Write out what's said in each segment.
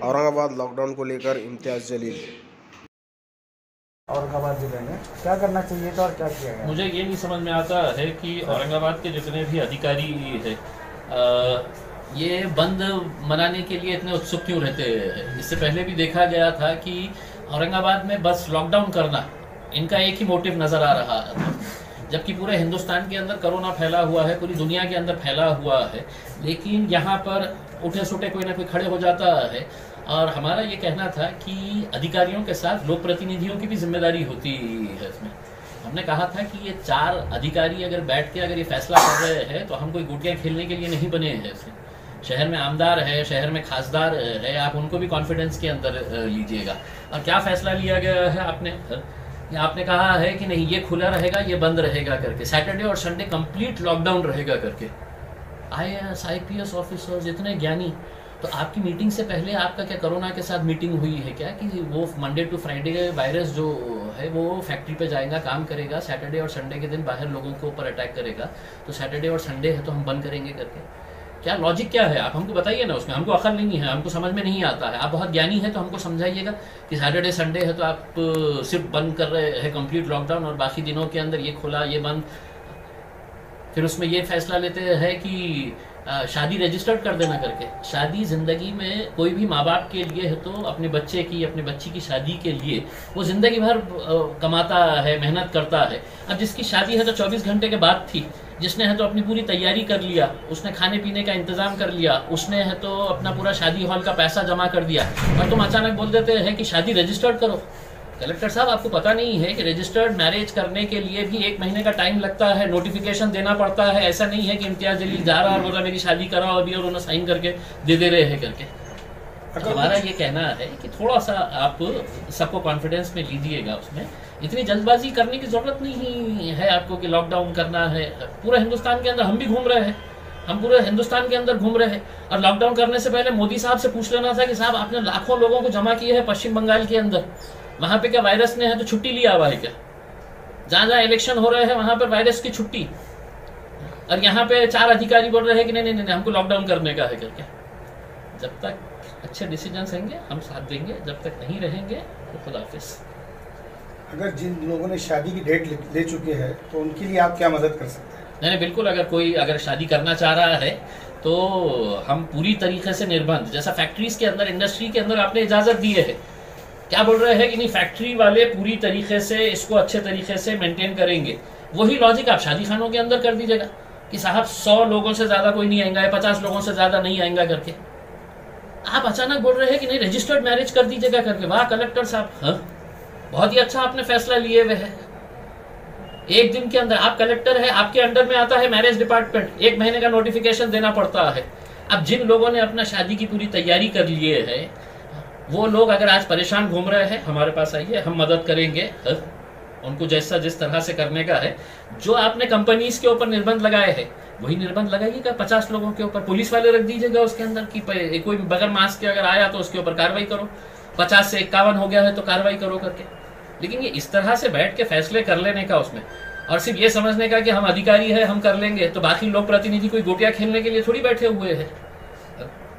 Aurangabad lockdown को लेकर इम्तियाज़ जलील। औरंगाबाद जिले में क्या करना चाहिए था और क्या किया गया? मुझे ये नहीं समझ में आता है कि औरंगाबाद के जितने भी अधिकारी है ये बंद मनाने के लिए इतने उत्सुक क्यों रहते हैं। इससे पहले भी देखा गया था कि औरंगाबाद में बस लॉकडाउन करना इनका एक ही मोटिव नज़र आ रहा था, जबकि पूरे हिंदुस्तान के अंदर कोरोना फैला हुआ है, पूरी दुनिया के अंदर फैला हुआ है। लेकिन यहाँ पर उठे सुटे कोई ना कोई खड़े हो जाता है। और हमारा ये कहना था कि अधिकारियों के साथ लोक प्रतिनिधियों की भी जिम्मेदारी होती है इसमें। हमने कहा था कि ये 4 अधिकारी अगर बैठ के अगर ये फैसला कर रहे हैं तो हम कोई गुटियाँ खेलने के लिए नहीं बने हैं इसमें। शहर में आमदार है, शहर में खासदार है, आप उनको भी कॉन्फिडेंस के अंदर लीजिएगा। और क्या फैसला लिया गया है आपने कहा है कि नहीं ये खुला रहेगा, ये बंद रहेगा करके, सैटरडे और संडे कंप्लीट लॉकडाउन रहेगा करके। IAS IPS ऑफिसर्स इतने ज्ञानी, तो आपकी मीटिंग से पहले आपका क्या कोरोना के साथ मीटिंग हुई है क्या कि वो मंडे टू फ्राइडे वायरस जो है वो फैक्ट्री पे जाएगा, काम करेगा, सैटरडे और संडे के दिन बाहर लोगों के ऊपर अटैक करेगा, तो सैटरडे और संडे है तो हम बंद करेंगे करके? क्या लॉजिक क्या है? आप हमको बताइए ना, उसमें हमको अकल नहीं है, हमको समझ में नहीं आता है। आप बहुत ज्ञानी हैं तो हमको समझाइएगा कि सैटरडे संडे है तो आप सिर्फ बंद कर रहे हैं कंप्लीट लॉकडाउन, और बाकी दिनों के अंदर ये खुला ये बंद। फिर उसमें ये फैसला लेते हैं कि शादी रजिस्टर्ड कर देना करके। शादी ज़िंदगी में कोई भी माँ बाप के लिए है तो अपने बच्चे की, अपने बच्ची की शादी के लिए वो ज़िंदगी भर कमाता है, मेहनत करता है। अब जिसकी शादी है तो 24 घंटे के बाद थी, जिसने है तो अपनी पूरी तैयारी कर लिया, उसने खाने पीने का इंतज़ाम कर लिया, उसने है तो अपना पूरा शादी हॉल का पैसा जमा कर दिया, और तुम अचानक बोल देते हैं कि शादी रजिस्टर्ड करो। कलेक्टर साहब, आपको पता नहीं है कि रजिस्टर्ड मैरिज करने के लिए भी 1 महीने का टाइम लगता है, नोटिफिकेशन देना पड़ता है। ऐसा नहीं है कि इम्तियाज़ जलील जा रहा और बोल रहा मेरी शादी कराओ अभी और उन्हें साइन करके दे रहे हैं करके। हमारा ये कहना है कि थोड़ा सा आप सबको कॉन्फिडेंस में लीजिएगा। उसमें इतनी जल्दबाजी करने की ज़रूरत नहीं है आपको कि लॉकडाउन करना है। पूरे हिंदुस्तान के अंदर हम भी घूम रहे हैं, हम पूरे हिंदुस्तान के अंदर घूम रहे हैं। और लॉकडाउन करने से पहले मोदी साहब से पूछ लेना था कि साहब आपने लाखों लोगों को जमा किए हैं पश्चिम बंगाल के अंदर, वहाँ पे क्या वायरस ने है तो छुट्टी लिया हुआ है क्या? जहाँ जहाँ इलेक्शन हो रहे हैं वहाँ पर वायरस की छुट्टी, और यहाँ पे 4 अधिकारी बोल रहे हैं कि नहीं हमको लॉकडाउन करने का है करके। जब तक अच्छे डिसीजंस रहेंगे हम साथ देंगे, जब तक नहीं रहेंगे तो खुदा हाफिज़। अगर जिन लोगों ने शादी की डेट ले चुके हैं तो उनके लिए आप क्या मदद कर सकते हैं? नहीं बिल्कुल, अगर कोई शादी करना चाह रहा है तो हम पूरी तरीके से निर्बंध, जैसा फैक्ट्रीज के अंदर, इंडस्ट्री के अंदर आपने इजाज़त दी है, क्या बोल रहे हैं कि नहीं फैक्ट्री वाले पूरी तरीके से इसको अच्छे तरीके से मेंटेन करेंगे। वही लॉजिक आप शादी खानों के अंदर कर दीजिएगा कि साहब 100 लोगों से ज़्यादा कोई नहीं आएगा या 50 लोगों से ज़्यादा नहीं आएगा करके। आप अचानक बोल रहे हैं कि नहीं रजिस्टर्ड मैरिज कर दीजिएगा करके। वाह कलेक्टर साहब, हाँ बहुत ही अच्छा आपने फैसला लिए हुए है। 1 दिन के अंदर आप कलेक्टर है, आपके अंडर में आता है मैरिज डिपार्टमेंट, 1 महीने का नोटिफिकेशन देना पड़ता है। अब जिन लोगों ने अपना शादी की पूरी तैयारी कर लिए है वो लोग अगर आज परेशान घूम रहे हैं, हमारे पास आइए, हम मदद करेंगे उनको जैसा जिस तरह से करने का है। जो आपने कंपनीज के ऊपर निर्बंध लगाए हैं वही निर्बंध लगाइएगा 50 लोगों के ऊपर। पुलिस वाले रख दीजिएगा उसके अंदर कि कोई बगैर मास्क के अगर आया तो उसके ऊपर कार्रवाई करो, 50 से 51 हो गया है तो कार्रवाई करो करके। लेकिन ये इस तरह से बैठ के फैसले कर लेने का उसमें, और सिर्फ ये समझने का कि हम अधिकारी है हम कर लेंगे, तो बाकी लोक प्रतिनिधि कोई गोटियां खेलने के लिए थोड़ी बैठे हुए हैं।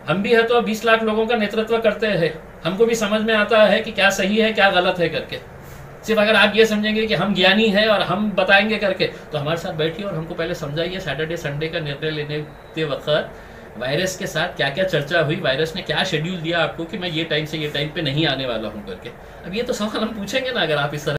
हम भी है तो 20 लाख लोगों का नेतृत्व करते हैं, हमको भी समझ में आता है कि क्या सही है क्या गलत है करके। सिर्फ अगर आप ये समझेंगे कि हम ज्ञानी हैं और हम बताएंगे करके, तो हमारे साथ बैठिए और हमको पहले समझाइए सैटरडे संडे का निर्णय लेने के वक्त वायरस के साथ क्या क्या चर्चा हुई, वायरस ने क्या शेड्यूल दिया आपको कि मैं ये टाइम से ये टाइम पे नहीं आने वाला हूँ करके। अब ये तो सवाल हम पूछेंगे ना अगर आप इस तरह